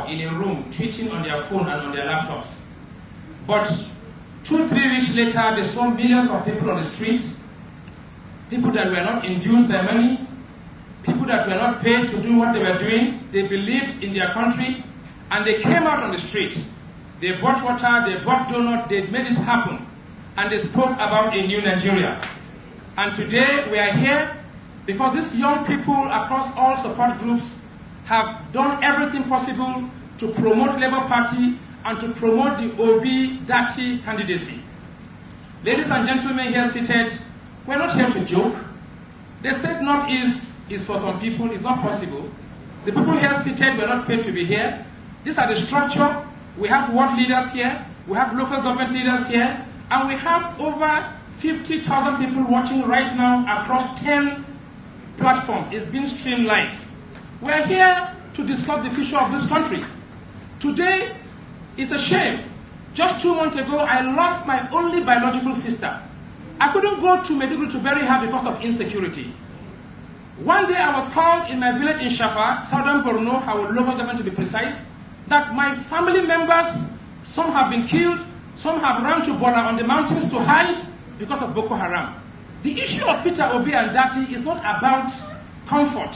in a room tweeting on their phone and on their laptops. But 2-3 weeks later, they saw millions of people on the streets, people that were not induced by money, people that were not paid to do what they were doing. They believed in their country, and they came out on the street. They bought water, they bought donuts, they made it happen, and they spoke about a new Nigeria. And today we are here because these young people across all support groups have done everything possible to promote Labour Party and to promote the Obidients candidacy. Ladies and gentlemen here seated, we're not here to joke. They said Northeast is for some people, it's not possible. The people here seated were not paid to be here. These are the structure. We have ward leaders here, we have local government leaders here, and we have over 50,000 people watching right now across 10 platforms. It's being streamed live. We're here to discuss the future of this country. Today is a shame. Just 2 months ago, I lost my only biological sister. I couldn't go to Maiduguri to bury her because of insecurity. One day I was called in my village in Shafa, southern Borno, our local government to be precise, that my family members, some have been killed, some have run to Bola on the mountains to hide because of Boko Haram. The issue of Peter Obi and Dati is not about comfort.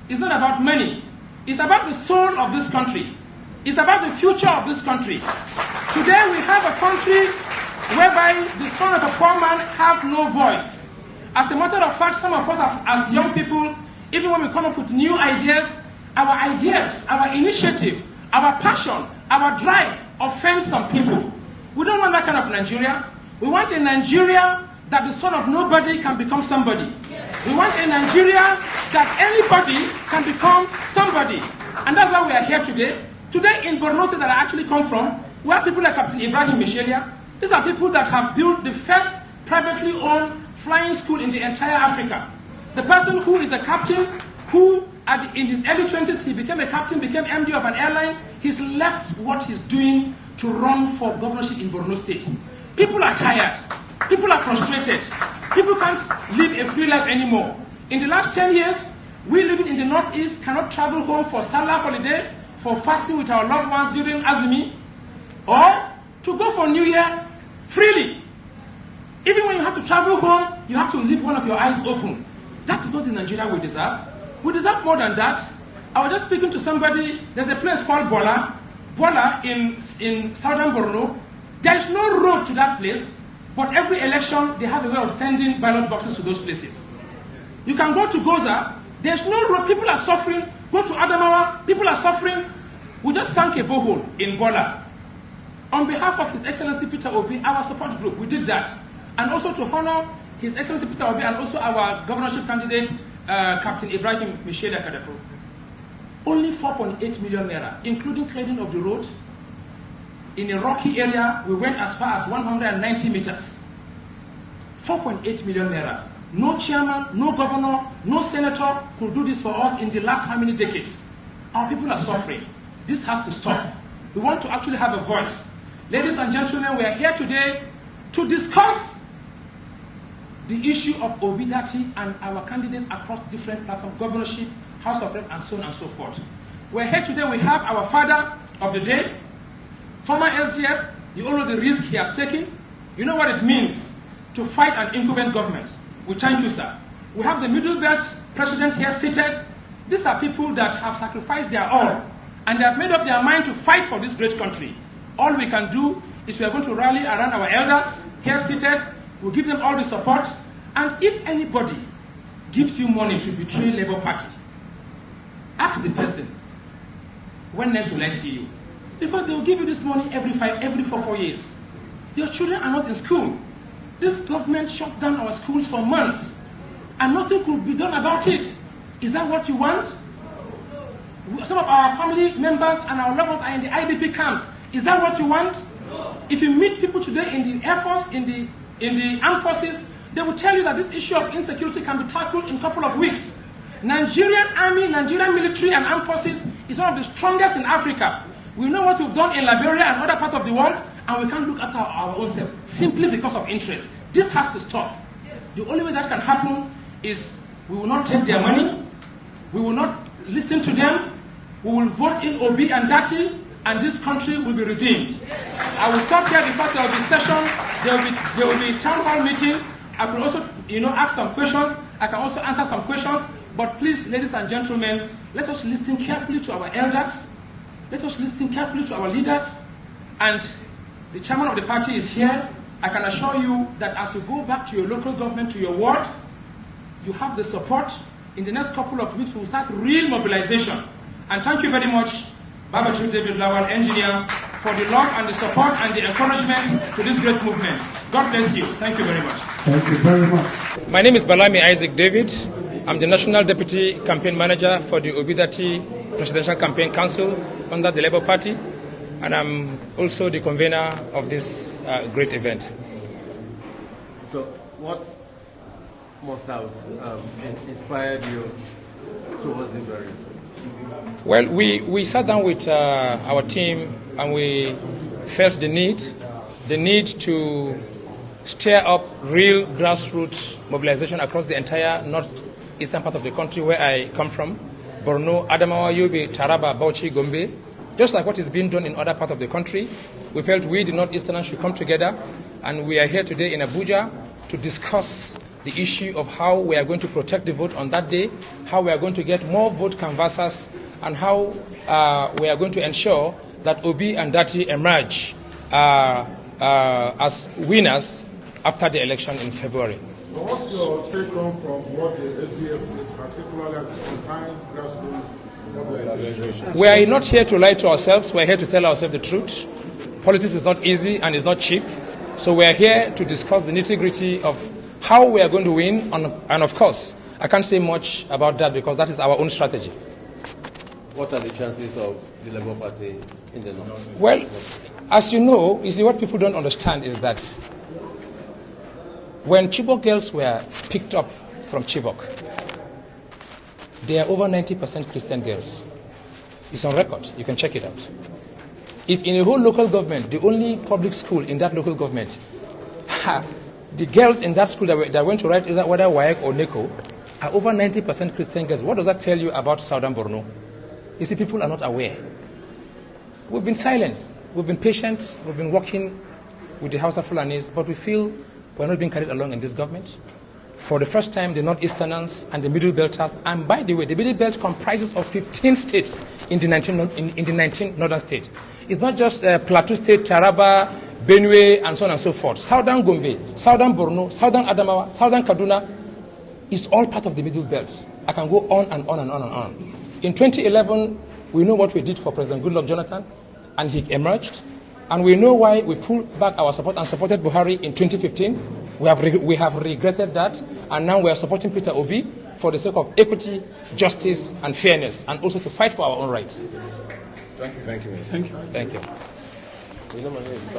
It's not about money. It's about the soul of this country. It's about the future of this country. Today we have a country whereby the son of a poor man have no voice. As a matter of fact, some of us as young people, even when we come up with new ideas, our initiative, our passion, our drive offends some people. We don't want that kind of Nigeria. We want a Nigeria that the son of nobody can become somebody. Yes. We want a Nigeria that anybody can become somebody. And that's why we are here today. Today in Borno State that I actually come from, we have people like Captain Ibrahim Mishelia. These are people that have built the first privately owned flying school in the entire Africa. The person who is the captain, who in his early 20s, he became a captain, became MD of an airline. He's left what he's doing to run for governorship in Borno State. People are tired. People are frustrated. People can't live a free life anymore. In the last 10 years, we living in the Northeast cannot travel home for Salah holiday, for fasting with our loved ones during Azumi, or to go for New Year freely. Even when you have to travel home, you have to leave one of your eyes open. That is not the Nigeria we deserve. We deserve more than that. I was just speaking to somebody. There's a place called Bola in southern Borno. There is no road to that place, but every election they have a way of sending ballot boxes to those places. You can go to Goza. There's no road. People are suffering. Go to Adamawa. People are suffering. We just sank a borehole in Bola. On behalf of His Excellency Peter Obi, our support group, we did that. And also to honor His Excellency Peter Obi and also our governorship candidate, Captain Ibrahim Mishelia Kadako. Only 4.8 million naira, including clearing of the road. In a rocky area, we went as far as 190 meters. 4.8 million naira. No chairman, no governor, no senator could do this for us in the last how many decades? Our people are suffering. This has to stop. We want to actually have a voice. Ladies and gentlemen, we are here today to discuss the issue of Obidients and our candidates across different platforms, governorship, House of Reps, and so on and so forth. We're here today, we have our father of the day, former SGF. You all know the risk he has taken. You know what it means to fight an incumbent government. We thank you, sir. We have the Middle Belt president here seated. These are people that have sacrificed their all, and they have made up their mind to fight for this great country. All we can do is we are going to rally around our elders here seated. We'll give them all the support. And if anybody gives you money to betray Labour Party, ask the person, when next will I see you? Because they will give you this money every 4 years. Your children are not in school. This government shut down our schools for months, and nothing could be done about it. Is that what you want? Some of our family members and our loved ones are in the IDP camps. Is that what you want? If you meet people today in the Air Force, in the armed forces, they will tell you that this issue of insecurity can be tackled in a couple of weeks. Nigerian army, Nigerian military and armed forces is one of the strongest in Africa. We know what we've done in Liberia and other parts of the world, and we can't look after our own self simply because of interest. This has to stop. Yes. The only way that can happen is we will not take their money, we will not listen to them, We will vote in Obi and Dati, and this country will be redeemed. I will stop here because there will be session, there will be town hall meeting. I can also, ask some questions. I can also answer some questions. But please, ladies and gentlemen, let us listen carefully to our elders. Let us listen carefully to our leaders. And the chairman of the party is here. I can assure you that as you go back to your local government, to your ward, you have the support. In the next couple of weeks, we'll start real mobilization. And thank you very much, Babachir David Lawal, engineer, for the love and the support and the encouragement to this great movement. God bless you. Thank you very much. Thank you very much. My name is Balami Isaac David. I'm the National Deputy Campaign Manager for the Obidati Presidential Campaign Council under the Labour Party, and I'm also the convener of this great event. So, what must have inspired you towards the very? Well, we sat down with our team and we felt the need to stir up real grassroots mobilization across the entire northeastern part of the country where I come from, Borno, Adamawa, Yobe, Taraba, Bauchi, Gombe. Just like what is being done in other parts of the country, we felt we, the northeasterners, should come together, and we are here today in Abuja to discuss the issue of how we are going to protect the vote on that day, how we are going to get more vote canvassers, and how we are going to ensure that Obi and Dati emerge as winners after the election in February. So what's your take on from what the SDF says, particularly concerns grassroots mobilization? We are not here to lie to ourselves. We are here to tell ourselves the truth. Politics is not easy and it's not cheap. So we are here to discuss the nitty-gritty of how we are going to win. And of course, I can't say much about that because that is our own strategy. What are the chances of the Labour Party in the north? Well, as you know, you see, what people don't understand is that when Chibok girls were picked up from Chibok, they are over 90% Christian girls. It's on record. You can check it out. If in a whole local government, the only public school in that local government, the girls in that school that went to write whether WAEC or NECO are over 90% Christian girls, what does that tell you about Southern Borno? You see, people are not aware. We've been silent. We've been patient. We've been working with the House of Fulanis, but we feel we're not being carried along in this government. For the first time, the Northeasterners and the Middle Belters, and by the way, the Middle Belt comprises of 15 states in the 19 northern states. It's not just Plateau State, Taraba, Benue, and so on and so forth. Southern Gombe, Southern Borno, Southern Adamawa, Southern Kaduna is all part of the Middle Belt. I can go on and on and on and on. In 2011, we know what we did for President Goodluck Jonathan, and he emerged. And we know why we pulled back our support and supported Buhari in 2015. We have regretted that, and now we are supporting Peter Obi for the sake of equity, justice, and fairness, and also to fight for our own rights. Thank you. Thank you.